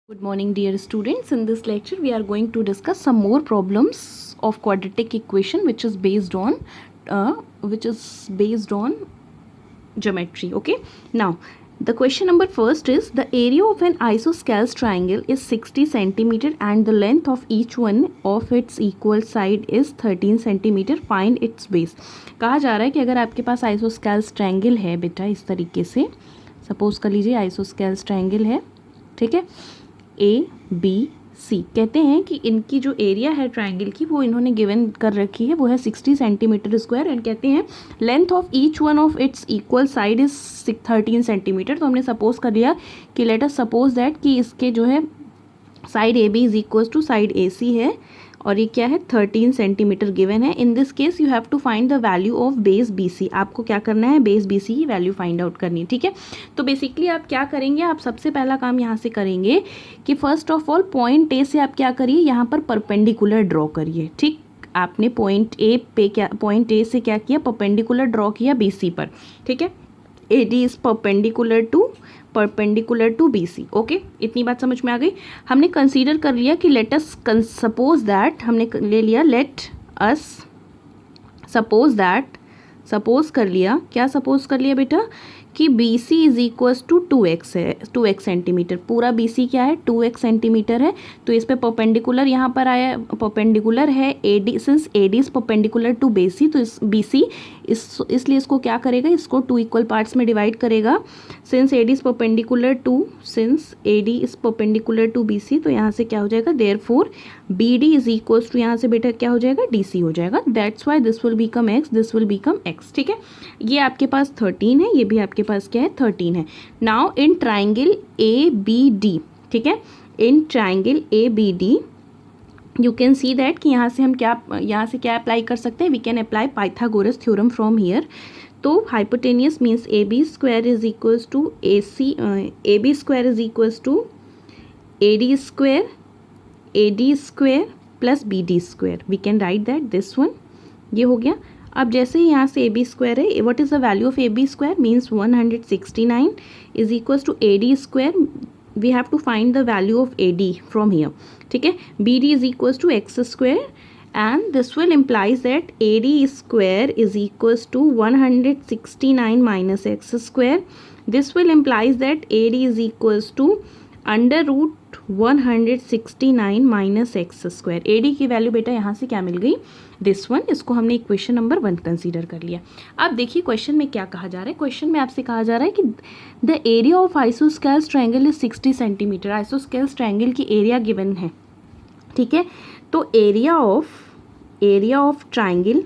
Good morning, dear students. In this lecture, we are going to discuss some more problems of quadratic equation, which is based on geometry. Okay. Now, the question number first is the area of an isosceles triangle is 60 centimeter and the length of each one of its equal side is 13 centimeter. Find its base. कहा जा रहा है कि अगर आपके पास isosceles triangle है बेटा, इस तरीके से सपोज कर लीजिए isosceles triangle है, ठीक है, ABC कहते हैं कि इनकी जो एरिया है ट्राइंगल की वो इन्होंने गिवन कर रखी है, वो है 60 सेंटीमीटर स्क्वायर एंड कहते हैं length of each one of its equal side is 13 centimetre. तो हमने सपोज कर लिया कि लेट अस सपोज दैट कि इसके जो है side AB is equal to side AC है और ये क्या है 13 सेंटीमीटर गिवन है. In this case you have to find the value of base BC. आपको क्या करना है, बेस BC की वैल्यू फाइंड आउट करनी है, ठीक है. तो बेसिकली आप क्या करेंगे, आप सबसे पहला काम यहाँ से करेंगे कि first of all point A से आप क्या करिए, यहाँ पर परपेंडिकुलर ड्रॉ करिए. ठीक, आपने पॉइंट A से क्या किया, परपेंडिकुलर ड्रॉ किया BC पर, ठीक है. AD is perpendicular to BC. Okay, इतनी बात समझ में आ गई. हमने कंसीडर कर लिया कि लेट अस सपोज दैट, हमने ले लिया let us suppose that, suppose कर लिया, क्या सपोज कर लिया बेटा कि BC is equals to 2x है, 2x सेंटीमीटर. पूरा BC क्या है, 2x सेंटीमीटर है. तो इस पे परपेंडिकुलर यहाँ पर आया, परपेंडिकुलर है AD, since AD is perpendicular to BC, तो इस BC इसलिए इसको क्या करेगा, इसको 2 इक्वल पार्ट्स में डिवाइड करेगा. Since AD is perpendicular to BC, तो यहाँ से क्या हो जाएगा, therefore BD is equals to, यहाँ से बेटा क्या हो जाएगा, DC हो जाएगा. That's why this will become x, this will become x. ठीक है, ये आपके पास 13 है, ये भी आपके पास क्या है 13 है. नाउ इन ट्राइंगल ABD, ठीक है, in triangle ABD you can see that कि यहाँ से क्या अप्लाई कर सकते हैं, we can apply Pythagoras theorem from here. तो hypotenuse means AB square is equals to AB square is equals to AD square plus BD square. We can write that this one, ये हो गया. अब जैसे ही यहाँ से AB स्क्वायर है, what is the value of AB square, means 169 is equals to AD square. We have to find the value of AD from here, ठीक है. BD is equals to x square and this will implies that AD square is equals to 169 minus x square. This will implies that AD is equals to under root 169 minus x square. AD की value बेटा यहाँ से क्या मिल गई, this one. इसको हमने equation number 1 consider कर लिया. अब देखिए क्वेश्चन में क्या कहा जा रहा है. क्वेश्चन में आपसे कहा जा रहा है कि the area of isosceles triangle is 60 centimetre. Isosceles triangle की एरिया गिवन है, ठीक है. तो area of triangle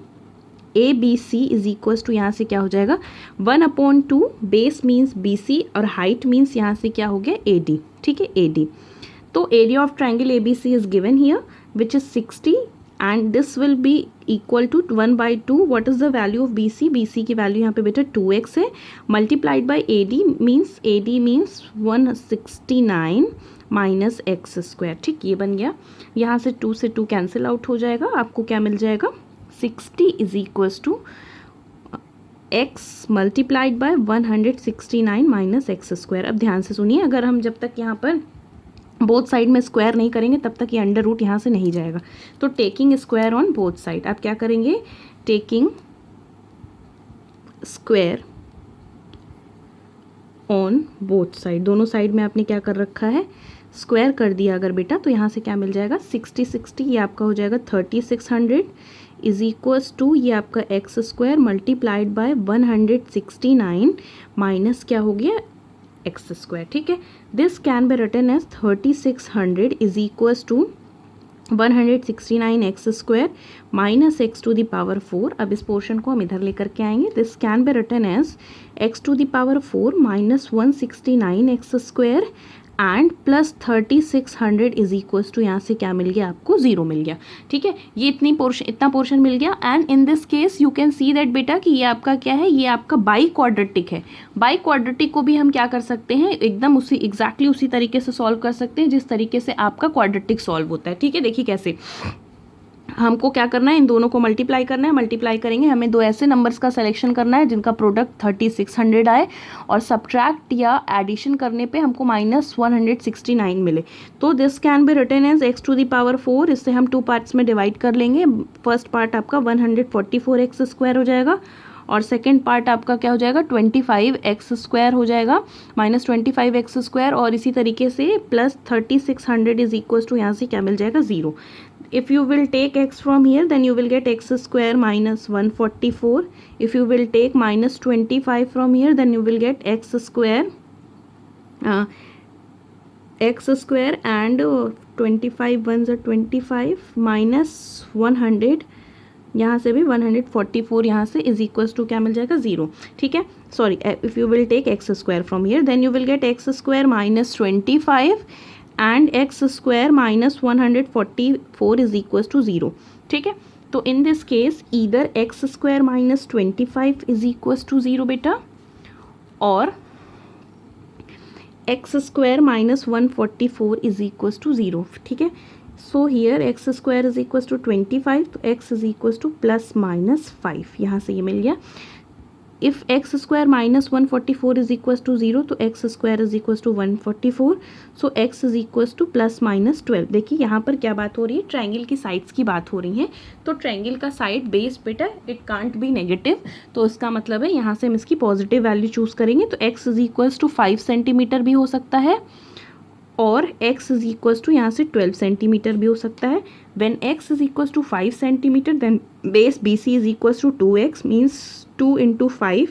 ABC is equals to, यहाँ से क्या हो जाएगा 1/2, बेस मीन्स BC और हाइट मीन्स यहाँ से क्या हो गया AD, ठीक है, AD. तो area of triangle ABC is given here which is 60 and this will be equal to 1/2. What is the value of BC की वैल्यू यहाँ पे बेटा 2x है, multiplied by AD means 169 minus x square. ठीक, ये बन गया. यहाँ से 2 से 2 कैंसिल आउट हो जाएगा, आपको क्या मिल जाएगा 60 is equals to x multiplied by 169 minus x square. अब ध्यान से सुनिए, अगर हम जब तक यहाँ पर बोथ साइड में स्क्वायर नहीं करेंगे तब तक ये अंडर रूट यहाँ से नहीं जाएगा. तो taking square on both side, आप क्या करेंगे, taking square on both side, दोनों साइड में आपने क्या कर रखा है, स्क्वायर कर दिया अगर बेटा, तो यहाँ से क्या मिल जाएगा 60 ये आपका हो जाएगा 3600 इज इक्वल्स टू, ये आपका x square multiplied by 169 minus क्या हो गया एक्स स्क्वायर. ठीक है, this can be written as 3600 is equals to 169 x square minus x to the power 4. अब इस पोर्शन को हम इधर लेकर के आएंगे. This can be written as x to the power 4 minus 169 x square and plus 3600 is equals to, यहाँ से क्या मिल गया आपको 0 मिल गया. ठीक है, ये इतना पोर्शन मिल गया. And in this case you can see that बेटा कि ये आपका क्या है, ये आपका बाई क्वाड्रेटिक है. बाई क्वाड्रेटिक को भी हम क्या कर सकते हैं, एकदम एग्जैक्टली उसी तरीके से सॉल्व कर सकते हैं जिस तरीके से आपका क्वाड्रेटिक सॉल्व होता है. ठीक है, देखिए कैसे, हमको क्या करना है, इन दोनों को मल्टीप्लाई करना है। मल्टीप्लाई करेंगे, हमें दो ऐसे नंबर्स का सिलेक्शन करना है जिनका प्रोडक्ट 3600 आए और सब्ट्रैक्ट या एडिशन करने पे हमको -169 मिले। तो this can be written as x⁴। इससे हम 2 पार्ट्स में डिवाइड कर लेंगे। फर्स्ट पार्ट आपका 144x² हो जाएगा और सेकेंड पार्ट आपका क्या हो जाएगा, 25x² हो जाएगा, -25x²। और इसी तरीके से +3600 इज इक्वल टू, यहाँ से क्या मिल जाएगा, 0। If you will take x from here, then you will get x² -144. If you will take -25 from here, then you will get x² and 25 ones are 25 -100, यहाँ से भी 144 यहाँ से इज इक्वल्स टू क्या मिल जाएगा, 0। ठीक है, sorry, if you will take x² from here, then you will get x² -25 and x² -144 is equals to 0। ठीक है, तो in this case either x² -25 is equals to 0 बेटा, और x² -144 इज इक्वल्स टू 0। ठीक है, so here x² is equals to 25, तो x is equals to ±5, यहाँ से ये मिल गया। If x² -144 is equals to 0, तो x² is equals to 144, so x is equals to +-12। देखिए यहाँ पर क्या बात हो रही है, ट्रायंगल की साइड्स की बात हो रही है। तो ट्रायंगल का साइड बेस बेटा इट कांट बी नेगेटिव, तो इसका मतलब है यहाँ से हम इसकी पॉजिटिव वैल्यू चूज़ करेंगे। तो x is equals to 5 centimetre भी हो सकता है और x इज इक्वल्स टू यहाँ से 12 सेंटीमीटर भी हो सकता है। When x is equals to 5 centimetre, then base BC is equals to 2x, means 2 × 5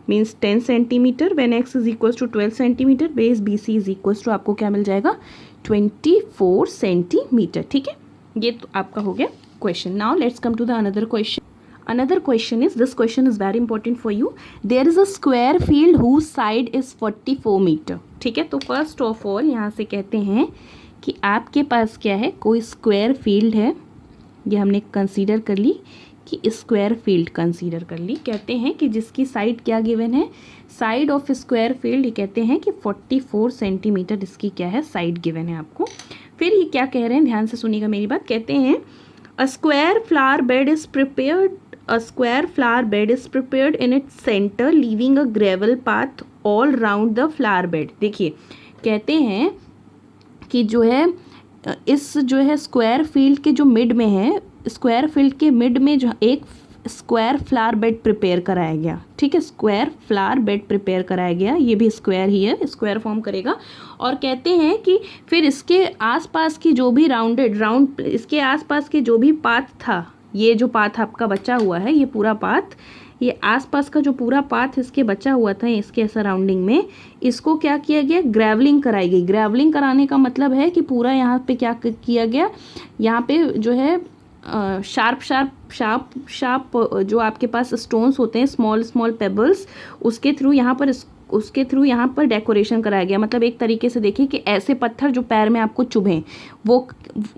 means 10 centimetre. When x is equals to 12 centimetre, base BC is equals to आपको क्या मिल जाएगा, 24 सेंटीमीटर। ठीक है, ये तो आपका हो गया question. Now let's come to the another question. Another question is, this question is very important for you. There is a square field whose side is 44 meter. ठीक है, तो फर्स्ट ऑफ ऑल यहाँ से कहते हैं कि आपके पास क्या है, कोई स्क्वायर फील्ड है, ये हमने कंसीडर कर ली कि स्क्वायर फील्ड कंसीडर कर ली। कहते हैं कि जिसकी साइड क्या गिवन है, साइड ऑफ स्क्वायर फील्ड, ये कहते हैं कि 44 सेंटीमीटर इसकी क्या है, साइड गिवन है आपको। फिर ये क्या कह रहे हैं, ध्यान से सुनिएगा मेरी बात। कहते हैं a square flower bed is prepared in its center, leaving a gravel path all round the flower bed। देखिए कहते हैं कि जो है इस जो है स्क्वायर फील्ड के जो मिड में है, स्क्वायर फील्ड के मिड में जो एक स्क्वायर फ्लावर बेड प्रिपेयर कराया गया। ठीक है, स्क्वायर फ्लावर बेड प्रिपेयर कराया गया, ये भी स्क्वायर ही है, स्क्वायर फॉर्म करेगा। और कहते हैं कि फिर इसके आसपास की जो भी इसके आसपास के जो भी पाथ था, ये जो पाथ आपका बचा हुआ है, ये पूरा पाथ, ये आसपास का जो पूरा पाथ इसके बचा हुआ था इसके सराउंडिंग में, इसको क्या किया गया, ग्रेवलिंग कराई गई। ग्रेवलिंग कराने का मतलब है कि पूरा यहाँ पे क्या किया गया, यहाँ पे जो है शार्प जो आपके पास स्टोन्स होते हैं, स्मॉल पेबल्स, उसके थ्रू यहाँ पर डेकोरेशन कराया गया। मतलब एक तरीके से देखिए कि ऐसे पत्थर जो पैर में आपको चुभें, वो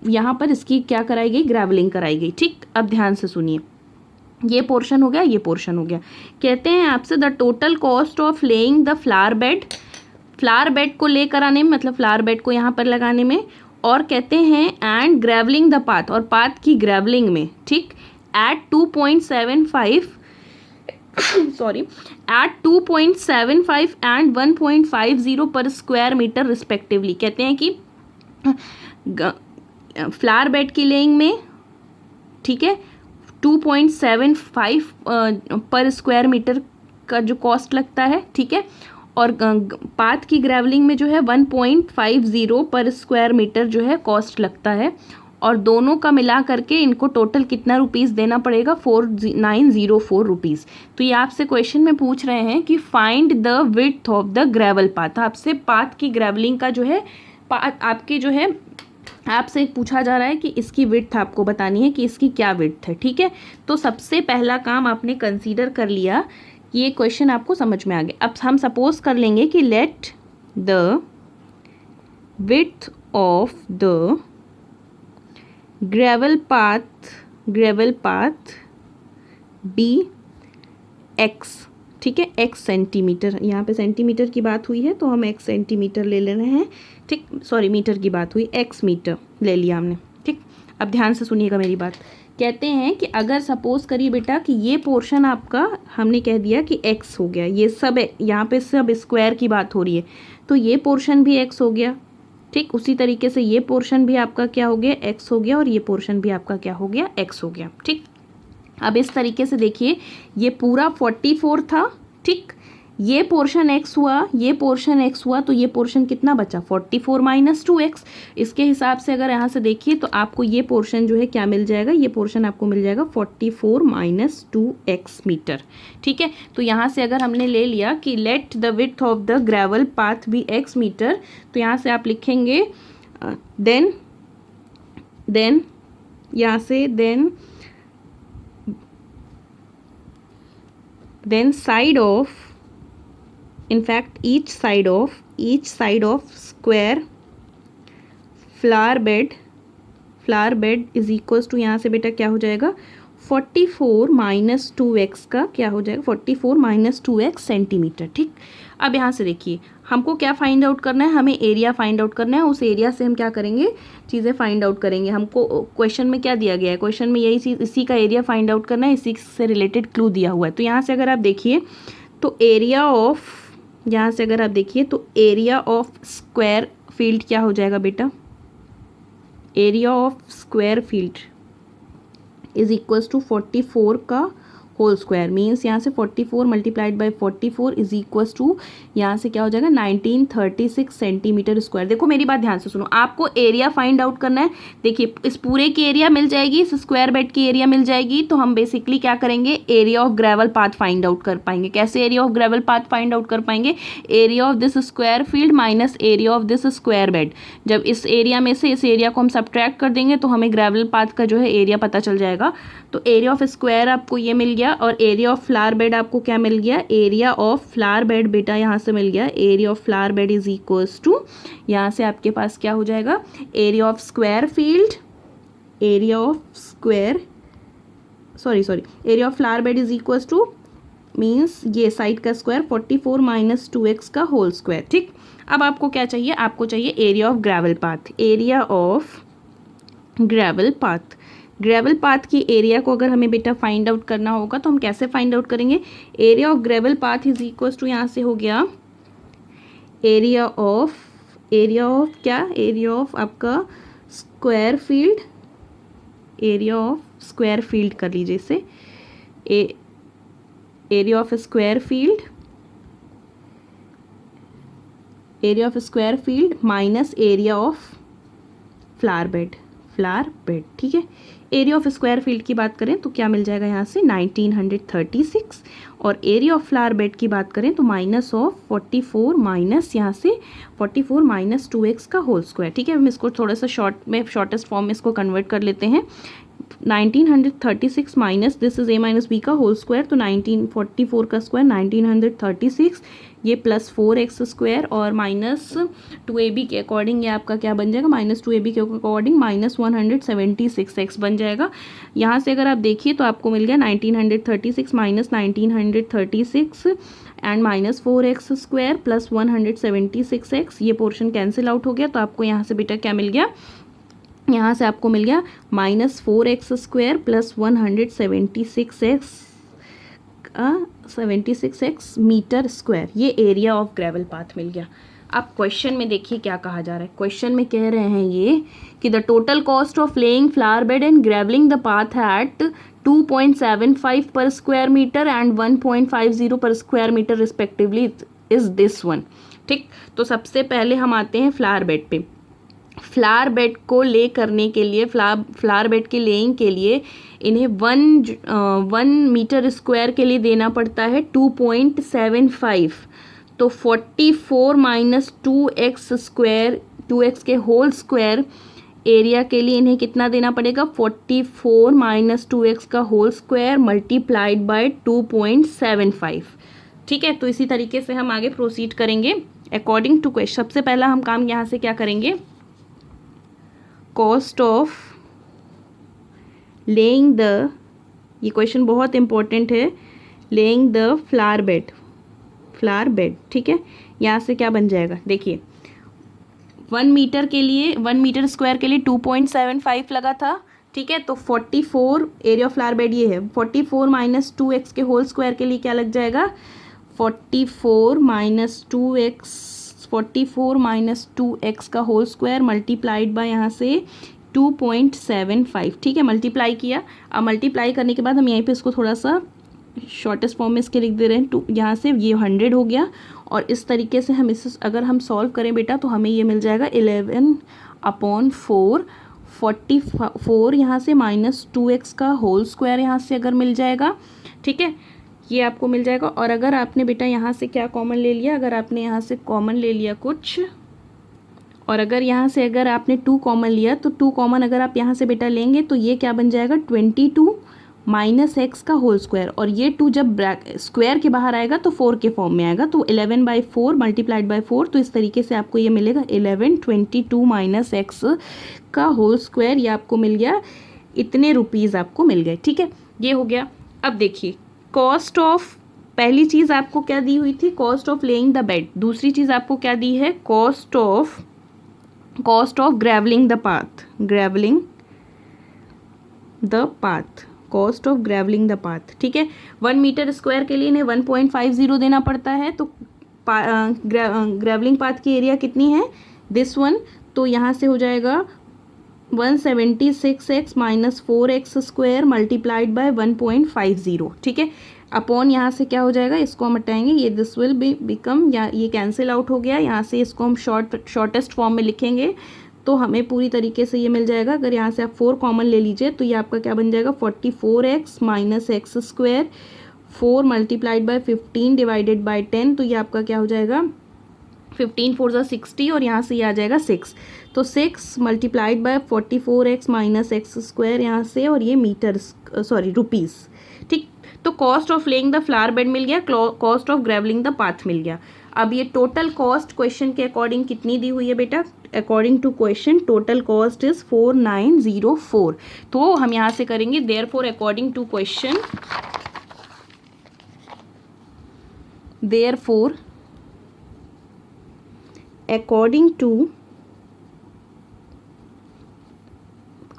यहाँ पर इसकी क्या कराई गई, ग्रेवलिंग कराई गई। ठीक, अब ध्यान से सुनिए, ये पोर्शन हो गया, ये पोर्शन हो गया। कहते हैं आपसे the total cost of laying the flower bed को लेकर आने में, मतलब फ्लावर बेड को यहाँ पर लगाने में, और कहते हैं एंड ग्रेवलिंग द पाथ, और पाथ की ग्रेवलिंग में, ठीक, eight 2.75 and 1.50 per square metre respectively. कहते हैं कि फ्लावर बेड की लेइंग में, ठीक है, 2.75 पर स्क्वायर मीटर का जो कॉस्ट लगता है, ठीक है, और पाथ की ग्रेवलिंग में जो है 1.50 पर स्क्वायर मीटर जो है कॉस्ट लगता है, और दोनों का मिला करके इनको टोटल कितना रुपीस देना पड़ेगा, 4904 रुपीज़। तो ये आपसे क्वेश्चन में पूछ रहे हैं कि find the width of the gravel path. आपसे पाथ की ग्रेवलिंग का जो है आपकी जो है आपसे पूछा जा रहा है कि इसकी विड्थ आपको बतानी है कि इसकी क्या विड्थ है। ठीक है, तो सबसे पहला काम आपने कंसीडर कर लिया, ये क्वेश्चन आपको समझ में आ गया। अब हम सपोज कर लेंगे कि let the width of the gravel path be x, ठीक है, x सेंटीमीटर, यहाँ पे सेंटीमीटर की बात हुई है तो हम x सेंटीमीटर ले रहे हैं। ठीक, सॉरी मीटर की बात हुई, x मीटर ले लिया हमने। ठीक, अब ध्यान से सुनिएगा मेरी बात। कहते हैं कि अगर सपोज करिए बेटा कि ये पोर्शन आपका हमने कह दिया कि x हो गया, ये सब यहाँ पे सब स्क्वायर की बात हो रही है, तो ये पोर्शन भी x हो गया, ठीक। उसी तरीके से ये पोर्शन भी आपका क्या हो गया, x हो गया, और ये पोर्शन भी आपका क्या हो गया, x हो गया, ठीक। अब इस तरीके से देखिए, ये पूरा 44 था, ठीक। ये पोर्शन x हुआ, ये पोर्शन x हुआ, तो ये पोर्शन कितना बचा, 44 माइनस 2x। इसके हिसाब से अगर यहाँ से देखिए तो आपको ये पोर्शन जो है क्या मिल जाएगा, ये पोर्शन आपको मिल जाएगा 44 माइनस 2x मीटर, ठीक है। तो यहाँ से अगर हमने ले लिया कि let the width of the gravel path be x metre, तो यहाँ से आप लिखेंगे देन यहाँ से then side of, in fact each side of square flower bed is equals to, यहाँ से बेटा क्या हो जाएगा, 44 माइनस 2x का क्या हो जाएगा, 44 माइनस 2x सेंटीमीटर, ठीक। अब यहाँ से देखिए हमको क्या फाइंड आउट करना है, हमें एरिया फाइंड आउट करना है। उस एरिया से हम क्या करेंगे, चीज़ें फाइंड आउट करेंगे। हमको क्वेश्चन में क्या दिया गया है, क्वेश्चन में यही चीज़, इसी का एरिया फाइंड आउट करना है, इसी से रिलेटेड क्लू दिया हुआ है। तो यहाँ से अगर आप देखिए तो एरिया ऑफ, यहाँ से अगर आप देखिए तो एरिया ऑफ स्क्वायर फील्ड क्या हो जाएगा बेटा, area of square field is equals to 44 का होल स्क्वायर, मीन्स यहाँ से 44 multiplied by 44 is equals to, यहाँ से क्या हो जाएगा 1936 सेंटीमीटर स्क्वायर। देखो मेरी बात ध्यान से सुनो, आपको एरिया फाइंड आउट करना है। देखिए इस पूरे की एरिया मिल जाएगी, इस स्क्वायर बेड की एरिया मिल जाएगी, तो हम बेसिकली क्या करेंगे, area of gravel path find out कर पाएंगे। कैसे area of gravel path find out कर पाएंगे, area of this square field minus area of this square bed. जब इस एरिया में से इस एरिया को हम सब्ट्रैक्ट कर देंगे तो हमें ग्रेवल पाथ का जो है एरिया पता चल जाएगा। तो एरिया ऑफ स्क्वायर आपको ये मिल गया, और एरिया ऑफ फ्लावर बेड आपको क्या मिल गया, एरिया ऑफ फ्लावर बेड बेटा यहाँ से मिल गया, area of flower bed is equals to, यहाँ से आपके पास क्या हो जाएगा, area of square field, area of square area of flower bed is equals to, means ये साइड का स्क्वायर 44 माइनस 2x का होल स्क्वायर, ठीक। अब आपको क्या चाहिए, आपको चाहिए area of gravel path, area of gravel path. Gravel path की एरिया को अगर हमें बेटा फाइंड आउट करना होगा तो हम कैसे फाइंड आउट करेंगे, area of gravel path is equals to, यहाँ से हो गया एरिया ऑफ क्या, एरिया ऑफ आपका square field, area of square field कर लीजिए इसे, area of square field minus area of flower bed, ठीक है। एरिया ऑफ स्क्वायर फील्ड की बात करें तो क्या मिल जाएगा यहाँ से 1936, और एरिया ऑफ फ्लावर बेड की बात करें तो माइनस ऑफ 44 माइनस यहाँ से 44 माइनस 2x का होल स्क्वायर, ठीक है। हम इसको थोड़ा सा शॉर्टेस्ट फॉर्म में इसको कन्वर्ट कर लेते हैं। 1936 minus this is a minus b का होल स्क्वायर, तो 1944 का स्क्वायर 1936, ये प्लस 4x स्क्वायर और माइनस 2ab के अकॉर्डिंग ये आपका क्या बन जाएगा, माइनस 2ab के अकॉर्डिंग माइनस 176x बन जाएगा। यहाँ से अगर आप देखिए तो आपको मिल गया 1936 minus 1936 and minus 4x square plus 176x, ये पोर्शन कैंसिल आउट हो गया। तो आपको यहाँ से बेटा क्या मिल गया, यहाँ से आपको मिल गया minus 4x square plus 176x metre square, ये एरिया ऑफ ग्रेवल पाथ मिल गया। अब क्वेश्चन में देखिए क्या कहा जा रहा है, क्वेश्चन में कह रहे हैं ये कि the total cost of laying flower bed and gravelling the path at 2.75 per square metre and 1.50 per square metre respectively is this one, ठीक। तो सबसे पहले हम आते हैं फ्लावर बेड पे। फ्लावर बेड को ले करने के लिए, फ्लावर बेड के लेइंग के लिए इन्हें 1 मीटर स्क्वायर के लिए देना पड़ता है 2.75, तो 44 माइनस 2x स्क्वायर, 2x के होल स्क्वायर एरिया के लिए इन्हें कितना देना पड़ेगा, 44 माइनस 2x का होल स्क्वायर मल्टीप्लाइड बाय 2.75, ठीक है। तो इसी तरीके से हम आगे प्रोसीड करेंगे अकॉर्डिंग टू क्वेश्चन। सबसे पहला हम काम यहाँ से क्या करेंगे, कॉस्ट ऑफ लेइंग द, ये क्वेश्चन बहुत इंपॉर्टेंट है, लेइंग द फ्लावर बेड, ठीक है। यहाँ से क्या बन जाएगा, देखिए 1 मीटर के लिए 1 मीटर स्क्वायर के लिए 2.75 लगा था, ठीक है। तो 44 एरिया ऑफ फ्लावर बेड ये है, 44 माइनस 2x के होल स्क्वायर के लिए क्या लग जाएगा, 44 माइनस 2x का होल स्क्वायर मल्टीप्लाइड बाय यहाँ से 2.75, ठीक है, मल्टीप्लाई किया। अब मल्टीप्लाई करने के बाद हम यहीं पे इसको थोड़ा सा शॉर्टेस्ट फॉर्म में इसके लिख दे रहे हैं, यहाँ से ये 100 हो गया। और इस तरीके से हम इसे अगर हम सॉल्व करें बेटा तो हमें ये मिल जाएगा 11/4, 44 यहाँ से माइनस 2x का होल स्क्वायर यहाँ से अगर मिल जाएगा, ठीक है, ये आपको मिल जाएगा। और अगर आपने बेटा यहाँ से क्या कॉमन ले लिया, अगर आपने यहाँ से कॉमन ले लिया कुछ, और अगर यहाँ से अगर आपने 2 कॉमन लिया तो 2 कॉमन अगर आप यहाँ से बेटा लेंगे तो ये क्या बन जाएगा, 22 माइनस एक्स का होल स्क्वायर। और ये 2 जब स्क्वायर के बाहर आएगा तो 4 के फॉर्म में आएगा, तो 11/4 मल्टीप्लाइड बाय 4, तो इस तरीके से आपको ये मिलेगा 11/22 माइनस एक्स का होल स्क्वायर, ये आपको मिल गया, इतने रुपीज़ आपको मिल गए, ठीक है, ये हो गया। अब देखिए कॉस्ट ऑफ, पहली चीज़ आपको क्या दी हुई थी, cost of laying the bed, दूसरी चीज़ आपको क्या दी है, cost of gravelling the path, cost of gravelling the path, ठीक है। 1 मीटर स्क्वायर के लिए इन्हें 1.50 देना पड़ता है, तो ग्रेवलिंग पाथ की एरिया कितनी है, दिस वन, तो यहाँ से हो जाएगा 176x minus 4x square multiplied bye 1.50, ठीक है, अपॉन यहाँ से क्या हो जाएगा, इसको हम हटाएंगे, ये दिस विल बिकम, या ये कैंसिल आउट हो गया, यहाँ से इसको हम शॉर्टेस्ट फॉर्म में लिखेंगे तो हमें पूरी तरीके से ये मिल जाएगा। अगर यहाँ से आप 4 कॉमन ले लीजिए तो ये आपका क्या बन जाएगा, 44x minus x square, 4 multiplied by 15 divided by 10, तो ये आपका क्या हो जाएगा, 15 4 ज़ा 60, और यहाँ से ये आ जाएगा 6, तो 6 multiplied by 44x minus x square यहाँ से, और ये मीटर रुपीज़, ठीक। तो cost of laying the flower bed मिल गया, cost of gravelling the path मिल गया। अब ये टोटल कॉस्ट क्वेश्चन के अकॉर्डिंग कितनी दी हुई है बेटा, according to question total cost is 4904, तो हम यहाँ से करेंगे therefore according to question, therefore according to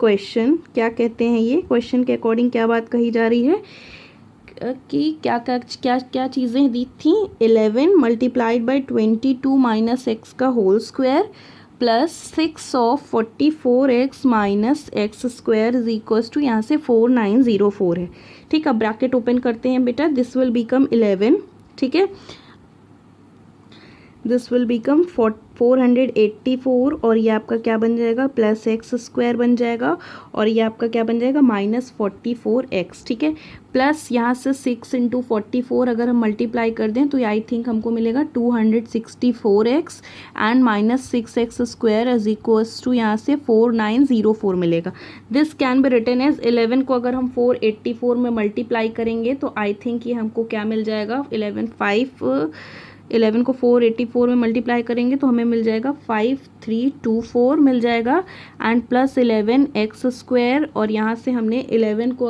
question, क्या कहते हैं ये क्वेश्चन के अकॉर्डिंग क्या बात कही जा रही है कि क्या चीज़ें दी थी, 11 मल्टीप्लाइड बाय 22 माइनस एक्स का whole square plus 6 of 44x minus x square is equals to, यहाँ से 4904 है, ठीक। अब ब्रैकेट ओपन करते हैं बेटा, दिस विल बिकम 11, ठीक है, दिस विल बिकम 484, और ये आपका क्या बन जाएगा, प्लस एक्स स्क्वायर बन जाएगा, और ये आपका क्या बन जाएगा, माइनस 44x, ठीक है, प्लस यहाँ से 6 इंटू 44 अगर हम मल्टीप्लाई कर दें तो आई थिंक हमको मिलेगा 264x and minus 6x square is equals to, यहाँ से 4904 मिलेगा। This can be written as 11 को अगर हम 484 में मल्टीप्लाई करेंगे तो आई थिंक ये हमको क्या मिल जाएगा, 11 को 484 में मल्टीप्लाई करेंगे तो हमें मिल जाएगा 5324 मिल जाएगा, एंड प्लस 11x स्क्वायर, और यहाँ से हमने 11 को